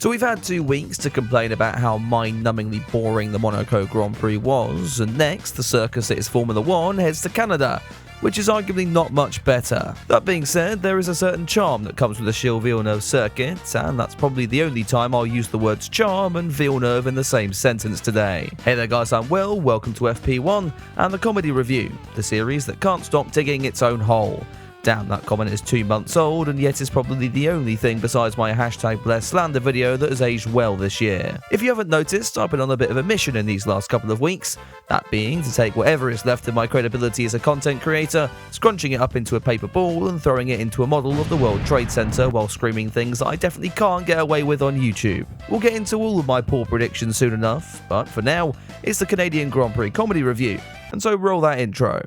So we've had 2 weeks to complain about how mind-numbingly boring the Monaco Grand Prix was, and next the circus that is Formula 1 heads to Canada, which is arguably not much better. That being said, there is a certain charm that comes with the Gilles Villeneuve circuit, and that's probably the only time I'll use the words charm and Villeneuve in the same sentence today. Hey there guys, I'm Will, welcome to FP1 and the Comedy Review, the series that can't stop digging its own hole. Damn, that comment is 2 months old, and yet is probably the only thing besides my #blessslander video that has aged well this year. If you haven't noticed, I've been on a bit of a mission in these last couple of weeks, that being to take whatever is left of my credibility as a content creator, scrunching it up into a paper ball and throwing it into a model of the World Trade Center while screaming things that I definitely can't get away with on YouTube. We'll get into all of my poor predictions soon enough, but for now, it's the Canadian Grand Prix Comedy Review, and so roll that intro.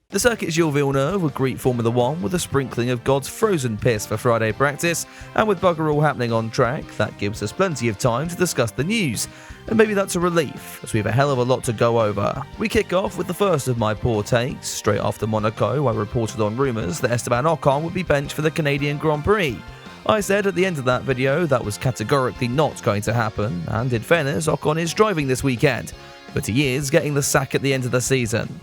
The circuit Gilles Villeneuve would greet Formula 1 with a sprinkling of God's frozen piss for Friday practice, and with bugger all happening on track, that gives us plenty of time to discuss the news. And maybe that's a relief, as we have a hell of a lot to go over. We kick off with the first of my poor takes. Straight after Monaco, I reported on rumours that Esteban Ocon would be benched for the Canadian Grand Prix. I said at the end of that video that was categorically not going to happen, and in fairness, Ocon is driving this weekend, but he is getting the sack at the end of the season.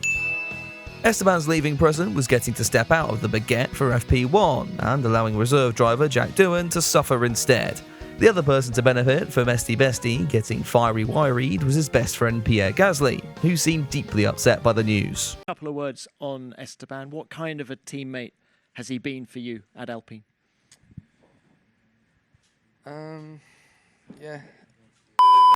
Esteban's leaving present was getting to step out of the baguette for FP1 and allowing reserve driver Jack Doohan to suffer instead. The other person to benefit from Bestie getting fiery wired was his best friend Pierre Gasly, who seemed deeply upset by the news. A couple of words on Esteban. What kind of a teammate has he been for you at Alpine? Yeah.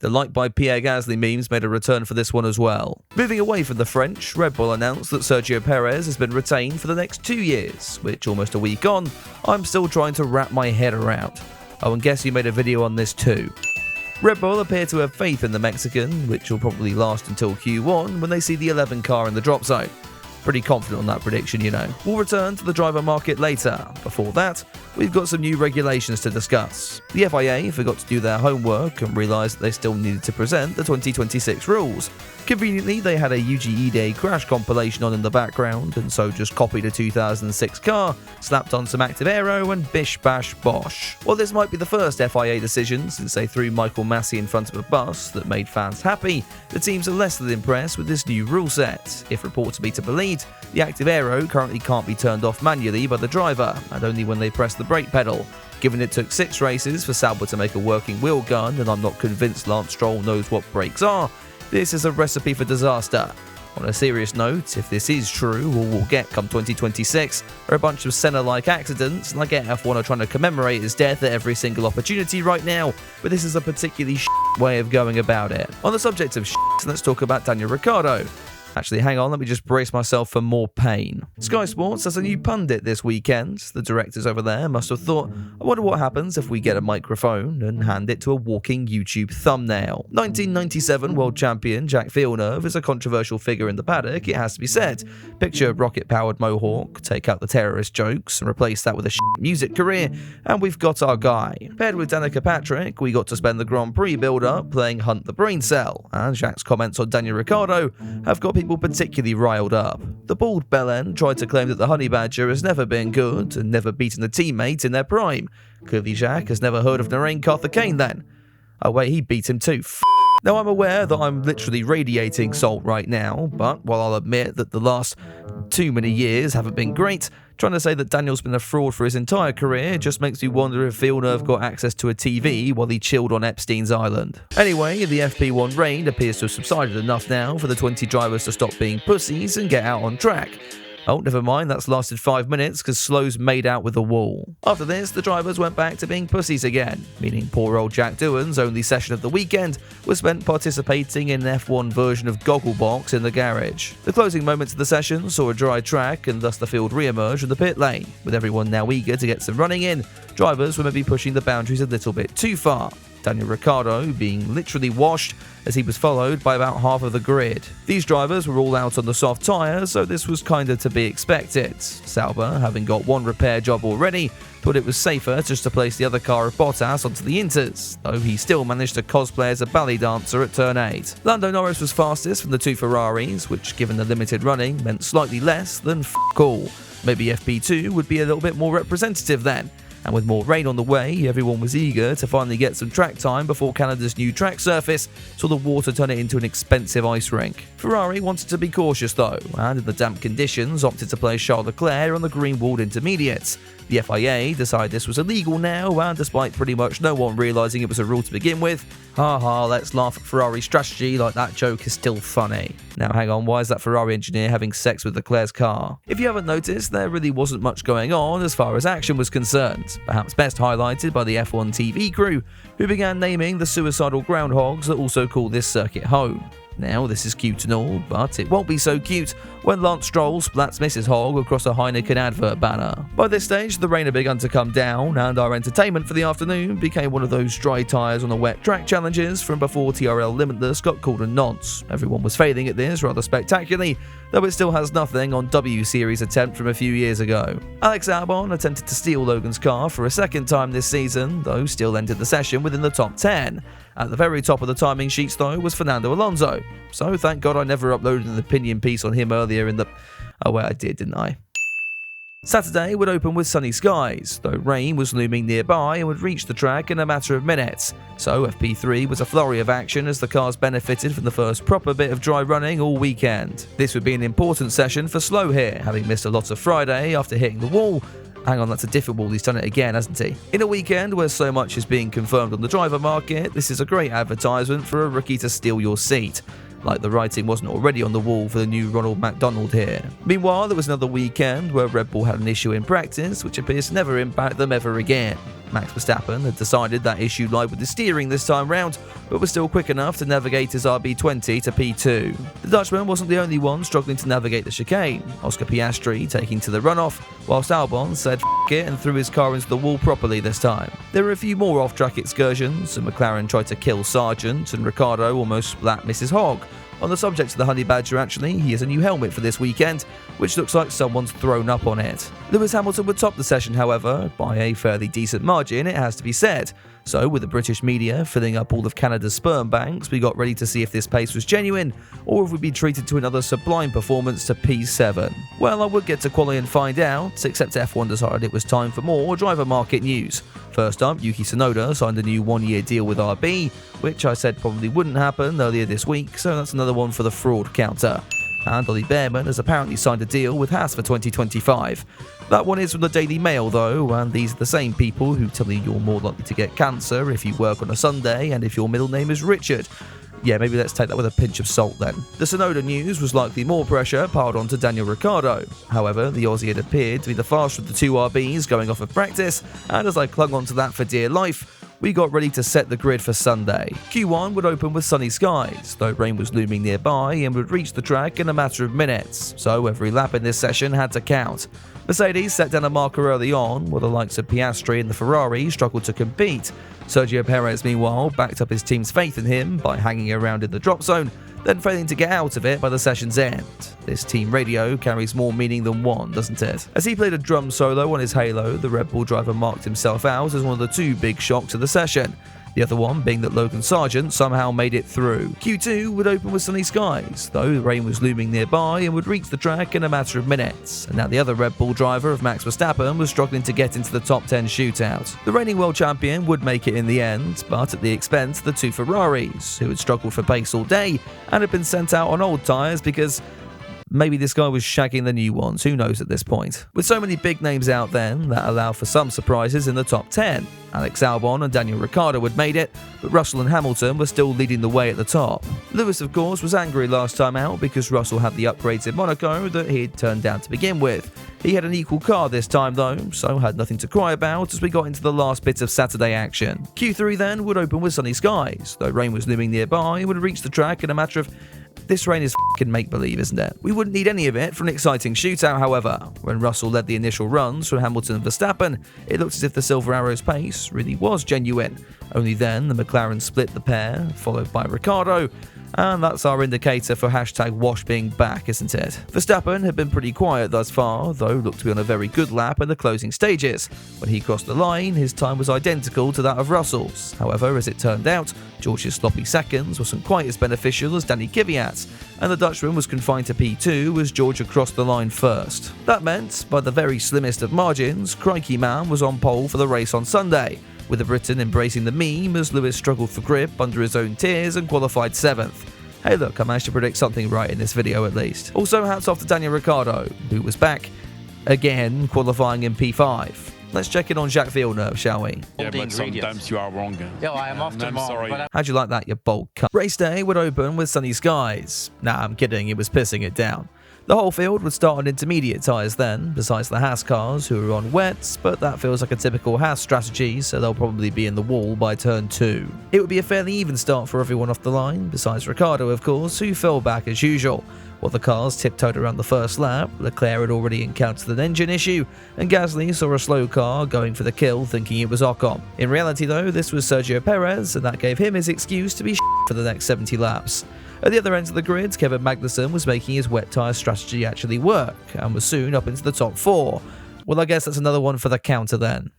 The like by Pierre Gasly memes made a return for this one as well. Moving away from the French, Red Bull announced that Sergio Perez has been retained for the next 2 years, which almost a week on, I'm still trying to wrap my head around. Oh, and guess who made a video on this too? Red Bull appear to have faith in the Mexican, which will probably last until Q1 when they see the 11 car in the drop zone. Pretty confident on that prediction, you know. We'll return to the driver market later. Before that, we've got some new regulations to discuss. The FIA forgot to do their homework and realised that they still needed to present the 2026 rules. Conveniently, they had a UGE Day crash compilation on in the background, and so just copied a 2006 car, slapped on some active aero, and bish bash bosh. While this might be the first FIA decision since they threw Michael Massey in front of a bus that made fans happy, the teams are less than impressed with this new rule set. If reports are to be believed, the active aero currently can't be turned off manually by the driver, and only when they press the brake pedal. Given it took 6 races for Sauber to make a working wheel gun, and I'm not convinced Lance Stroll knows what brakes are, this is a recipe for disaster. On a serious note, if this is true, all we'll get come 2026 are a bunch of Senna-like accidents, and I get F1 are trying to commemorate his death at every single opportunity right now, but this is a particularly way of going about it. On the subject of let's talk about Daniel Ricciardo. Actually, hang on, let me just brace myself for more pain. Sky Sports has a new pundit this weekend. The directors over there must have thought, I wonder what happens if we get a microphone and hand it to a walking YouTube thumbnail. 1997 world champion Jack Villeneuve is a controversial figure in the paddock, it has to be said. Picture a rocket-powered mohawk, take out the terrorist jokes and replace that with a music career, and we've got our guy. Paired with Danica Patrick, we got to spend the Grand Prix build-up playing Hunt the Brain Cell, and Jack's comments on Daniel Ricciardo have got people particularly riled up. The bald bellend tried to claim that the Honey Badger has never been good and never beaten a teammate in their prime. Clearly Jacques has never heard of Narain Karthikeyan then. Oh wait, he beat him too. Now I'm aware that I'm literally radiating salt right now, but while I'll admit that the last too many years haven't been great, trying to say that Daniel's been a fraud for his entire career just makes me wonder if Villeneuve got access to a TV while he chilled on Epstein's Island. Anyway, the FP1 reign appears to have subsided enough now for the 20 drivers to stop being pussies and get out on track. Oh, never mind, that's lasted 5 minutes because Slow's made out with the wall. After this, the drivers went back to being pussies again, meaning poor old Jack Doohan's only session of the weekend was spent participating in an F1 version of Gogglebox in the garage. The closing moments of the session saw a dry track and thus the field re-emerge from the pit lane. With everyone now eager to get some running in, drivers were maybe pushing the boundaries a little bit too far. Daniel Ricciardo being literally washed as he was followed by about half of the grid. These drivers were all out on the soft tyres, so this was kinda to be expected. Sauber, having got one repair job already, thought it was safer just to place the other car of Bottas onto the Inters, though he still managed to cosplay as a ballet dancer at turn 8. Lando Norris was fastest from the two Ferraris, which given the limited running meant slightly less than all. Maybe FP2 would be a little bit more representative then. And with more rain on the way, everyone was eager to finally get some track time before Canada's new track surface saw the water turn it into an expensive ice rink. Ferrari wanted to be cautious though, and in the damp conditions opted to place Charles Leclerc on the green-walled intermediates. The FIA decided this was illegal now, and despite pretty much no one realising it was a rule to begin with, haha, let's laugh at Ferrari's strategy like that joke is still funny. Now hang on, why is that Ferrari engineer having sex with Leclerc's car? If you haven't noticed, there really wasn't much going on as far as action was concerned, perhaps best highlighted by the F1 TV crew, who began naming the suicidal groundhogs that also call this circuit home. Now, this is cute and all, but it won't be so cute when Lance Stroll splats Mrs. Hogg across a Heineken advert banner. By this stage, the rain had begun to come down, and our entertainment for the afternoon became one of those dry tyres on a wet track challenges from before TRL Limitless got called a nonce. Everyone was failing at this rather spectacularly, though it still has nothing on W Series attempt from a few years ago. Alex Albon attempted to steal Logan's car for a second time this season, though still entered the session within the top 10. At the very top of the timing sheets though was Fernando Alonso, so thank God I never uploaded an opinion piece on him earlier in the... Oh wait, I did, didn't I? Saturday would open with sunny skies, though rain was looming nearby and would reach the track in a matter of minutes. So FP3 was a flurry of action as the cars benefited from the first proper bit of dry running all weekend. This would be an important session for Slow here, having missed a lot of Friday after hitting the wall. Hang on, that's a different wall, he's done it again, hasn't he? In a weekend where so much is being confirmed on the driver market, this is a great advertisement for a rookie to steal your seat. Like the writing wasn't already on the wall for the new Ronald McDonald here. Meanwhile, there was another weekend where Red Bull had an issue in practice, which appears to never impact them ever again. Max Verstappen had decided that issue lied with the steering this time round, but was still quick enough to navigate his RB20 to P2. The Dutchman wasn't the only one struggling to navigate the chicane, Oscar Piastri taking to the runoff, whilst Albon said F it and threw his car into the wall properly this time. There were a few more off-track excursions, and McLaren tried to kill Sargent, and Ricciardo almost splat Mrs. Hogg. On the subject of the Honey Badger actually, he has a new helmet for this weekend, which looks like someone's thrown up on it. Lewis Hamilton would top the session however, by a fairly decent margin it has to be said. So with the British media filling up all of Canada's sperm banks, we got ready to see if this pace was genuine, or if we'd be treated to another sublime performance to P7. Well, I would get to quali and find out, except F1 decided it was time for more driver market news. First up, Yuki Tsunoda signed a new one-year deal with RB, which I said probably wouldn't happen earlier this week, so that's another one for the fraud counter. And Ollie Behrman has apparently signed a deal with Haas for 2025. That one is from the Daily Mail though, and these are the same people who tell you you're more likely to get cancer if you work on a Sunday and if your middle name is Richard. Yeah, maybe let's take that with a pinch of salt then. The Tsunoda news was likely more pressure piled onto Daniel Ricciardo. However, the Aussie had appeared to be the faster of the two RBs going off of practice, and as I clung onto that for dear life, we got ready to set the grid for Sunday. Q1 would open with sunny skies, though rain was looming nearby and would reach the track in a matter of minutes, so every lap in this session had to count. Mercedes set down a marker early on, while the likes of Piastri and the Ferrari struggled to compete. Sergio Perez, meanwhile, backed up his team's faith in him by hanging around in the drop zone, then failing to get out of it by the session's end. This team radio carries more meaning than one, doesn't it? As he played a drum solo on his Halo, the Red Bull driver marked himself out as one of the two big shocks of the session. The other one being that Logan Sargent somehow made it through. Q2 would open with sunny skies, though the rain was looming nearby and would reach the track in a matter of minutes. And now the other Red Bull driver of Max Verstappen was struggling to get into the top 10 shootout. The reigning world champion would make it in the end, but at the expense of the two Ferraris, who had struggled for pace all day and had been sent out on old tyres because maybe this guy was shagging the new ones, who knows at this point. With so many big names out then, that allowed for some surprises in the top 10. Alex Albon and Daniel Ricciardo had made it, but Russell and Hamilton were still leading the way at the top. Lewis, of course, was angry last time out because Russell had the upgrades in Monaco that he'd turned down to begin with. He had an equal car this time though, so had nothing to cry about as we got into the last bit of Saturday action. Q3 then would open with sunny skies, though rain was looming nearby and would reach the track in a matter of... This rain is f***ing make-believe, isn't it? We wouldn't need any of it for an exciting shootout, however. When Russell led the initial runs from Hamilton and Verstappen, it looked as if the Silver Arrow's pace really was genuine. Only then the McLaren split the pair, followed by Ricciardo, and that's our indicator for #wash being back, isn't it? Verstappen had been pretty quiet thus far, though looked to be on a very good lap in the closing stages. When he crossed the line, his time was identical to that of Russell's. However, as it turned out, George's sloppy seconds wasn't quite as beneficial as Danny Kvyat's, and the Dutchman was confined to P2 as George had crossed the line first. That meant, by the very slimmest of margins, Crikey Man was on pole for the race on Sunday, with the Briton embracing the meme as Lewis struggled for grip under his own tears and qualified 7th. Hey look, I managed to predict something right in this video at least. Also, hats off to Daniel Ricciardo, who was back, again, qualifying in P5. Let's check in on Jacques Villeneuve, shall we? Yeah, but sometimes you are wrong. Yeah, I am often wrong. sorry. How'd you like that, you bold cunt? Race day would open with sunny skies. Nah, I'm kidding, it was pissing it down. The whole field would start on intermediate tyres then, besides the Haas cars who were on wets, but that feels like a typical Haas strategy, so they'll probably be in the wall by turn 2. It would be a fairly even start for everyone off the line, besides Ricciardo of course, who fell back as usual. While the cars tiptoed around the first lap, Leclerc had already encountered an engine issue, and Gasly saw a slow car going for the kill thinking it was Ocon. In reality though, this was Sergio Perez, and that gave him his excuse to be for the next 70 laps. At the other end of the grid, Kevin Magnussen was making his wet tyre strategy actually work, and was soon up into the top 4. Well, I guess that's another one for the counter then.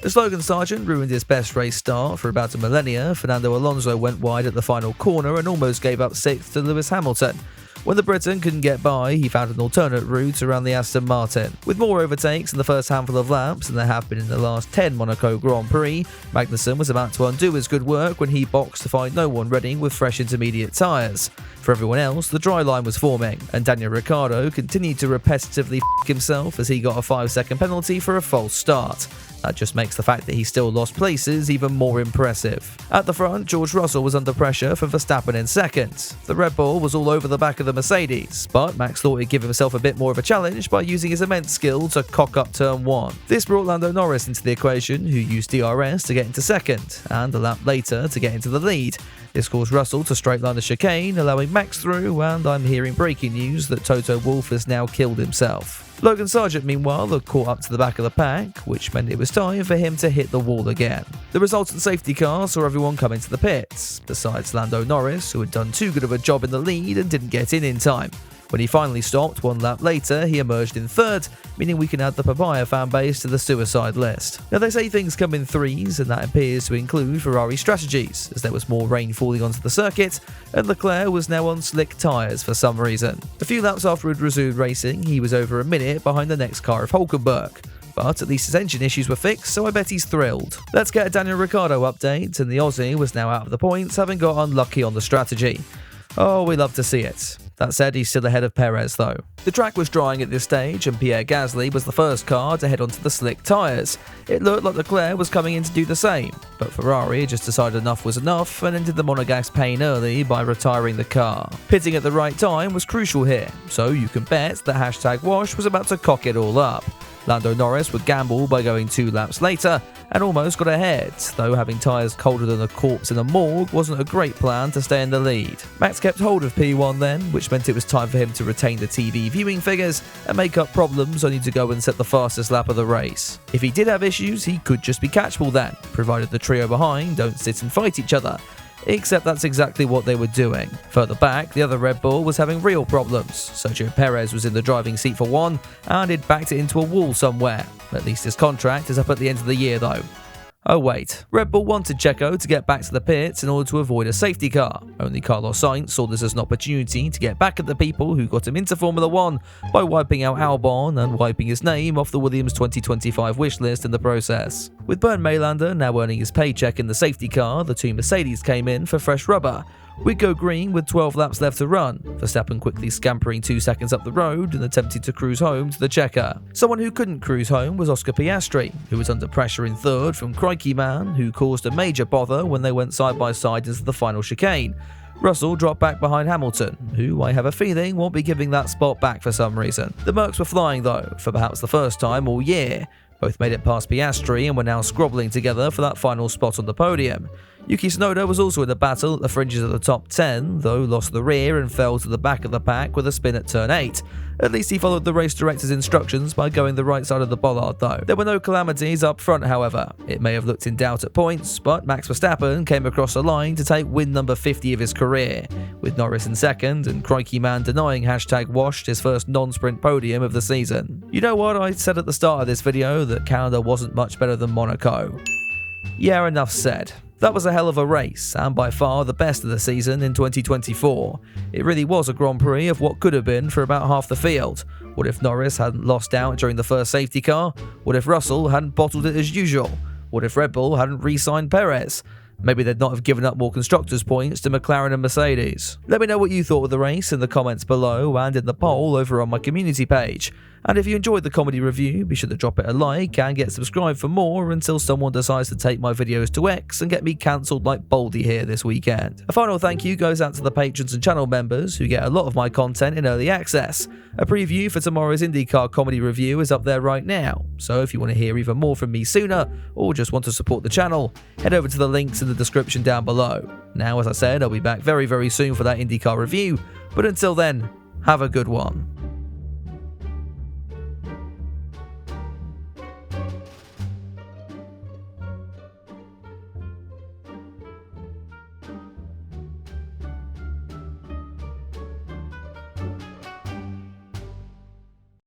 The Logan Sargent ruined his best race start for about a millennia. Fernando Alonso went wide at the final corner and almost gave up 6th to Lewis Hamilton. When the Briton couldn't get by, he found an alternate route around the Aston Martin. With more overtakes in the first handful of laps than there have been in the last 10 Monaco Grand Prix, Magnussen was about to undo his good work when he boxed to find no one ready with fresh intermediate tyres. For everyone else, the dry line was forming, and Daniel Ricciardo continued to repetitively himself as he got a 5-second penalty for a false start. That just makes the fact that he still lost places even more impressive. At the front, George Russell was under pressure for Verstappen in second. The Red Bull was all over the back of the Mercedes, but Max thought he'd give himself a bit more of a challenge by using his immense skill to cock up turn 1. This brought Lando Norris into the equation, who used DRS to get into second, and a lap later to get into the lead. This caused Russell to straight line the chicane, allowing Max through, and I'm hearing breaking news that Toto Wolff has now killed himself. Logan Sargent, meanwhile, had caught up to the back of the pack, which meant it was time for him to hit the wall again. The resultant safety car saw everyone come into the pits, besides Lando Norris, who had done too good of a job in the lead and didn't get in time. When he finally stopped 1 lap later, he emerged in 3rd, meaning we can add the Papaya fan base to the suicide list. Now they say things come in threes, and that appears to include Ferrari strategies, as there was more rain falling onto the circuit, and Leclerc was now on slick tyres for some reason. A few laps after he'd resumed racing, he was over a minute behind the next car of Hulkenberg. But at least his engine issues were fixed, so I bet he's thrilled. Let's get a Daniel Ricciardo update, and the Aussie was now out of the points, having got unlucky on the strategy. Oh, we love to see it. That said, he's still ahead of Perez though. The track was drying at this stage, and Pierre Gasly was the first car to head onto the slick tyres. It looked like Leclerc was coming in to do the same, but Ferrari just decided enough was enough and ended the Monegasque pain early by retiring the car. Pitting at the right time was crucial here, so you can bet that #wash was about to cock it all up. Lando Norris would gamble by going 2 laps later, and almost got ahead, though having tyres colder than a corpse in a morgue wasn't a great plan to stay in the lead. Max kept hold of P1 then, which meant it was time for him to retain the TV viewing figures and make up problems only to go and set the fastest lap of the race. If he did have issues, he could just be catchable then, provided the trio behind don't sit and fight each other. Except that's exactly what they were doing. Further back, the other Red Bull was having real problems. Sergio Perez was in the driving seat for one, and he'd backed it into a wall somewhere. At least his contract is up at the end of the year though. Oh wait, Red Bull wanted Checo to get back to the pits in order to avoid a safety car. Only Carlos Sainz saw this as an opportunity to get back at the people who got him into Formula 1 by wiping out Albon and wiping his name off the Williams 2025 wish list in the process. With Bernd Maylander now earning his paycheck in the safety car, the two Mercedes came in for fresh rubber. We'd go green with 12 laps left to run, Verstappen quickly scampering 2 seconds up the road and attempting to cruise home to the checker. Someone who couldn't cruise home was Oscar Piastri, who was under pressure in third from Crikey Man, who caused a major bother when they went side by side into the final chicane. Russell dropped back behind Hamilton, who I have a feeling won't be giving that spot back for some reason. The Mercs were flying though, for perhaps the first time all year. Both made it past Piastri and were now squabbling together for that final spot on the podium. Yuki Tsunoda was also in the battle at the fringes of the top 10, though lost the rear and fell to the back of the pack with a spin at turn 8. At least he followed the race director's instructions by going the right side of the bollard though. There were no calamities up front however. It may have looked in doubt at points, but Max Verstappen came across the line to take win number 50 of his career, with Norris in second and Crikey Man denying #washed his first non-sprint podium of the season. You know what, I said at the start of this video that Canada wasn't much better than Monaco. Yeah, enough said. That was a hell of a race, and by far the best of the season in 2024. It really was a Grand Prix of what could have been for about half the field. What if Norris hadn't lost out during the first safety car? What if Russell hadn't bottled it as usual? What if Red Bull hadn't re-signed Perez? Maybe they'd not have given up more constructors' points to McLaren and Mercedes. Let me know what you thought of the race in the comments below and in the poll over on my community page. And if you enjoyed the comedy review, be sure to drop it a like and get subscribed for more until someone decides to take my videos to X and get me cancelled like Baldy here this weekend. A final thank you goes out to the patrons and channel members who get a lot of my content in early access. A preview for tomorrow's IndyCar comedy review is up there right now, so if you want to hear even more from me sooner or just want to support the channel, head over to the links in the description down below. Now, as I said, I'll be back very soon for that IndyCar review, but until then, have a good one.